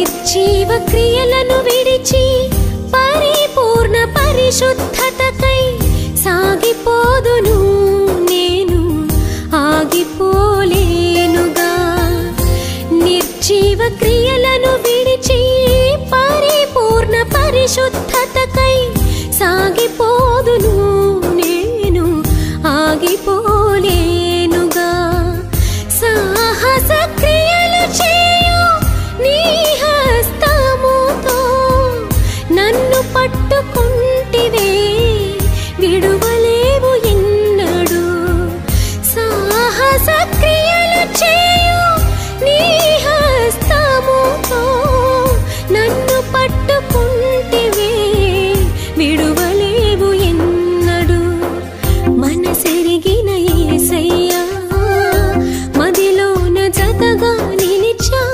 నిర్జీవ క్రియలను విడిచి పరిపూర్ణ పరిశుద్ధతకై సాగిపోదును నేను ఆగిపోలేనుగా నిర్జీవ క్రియలను విడిచి పరిపూర్ణ పరిశుద్ధతకై సాగిపోదును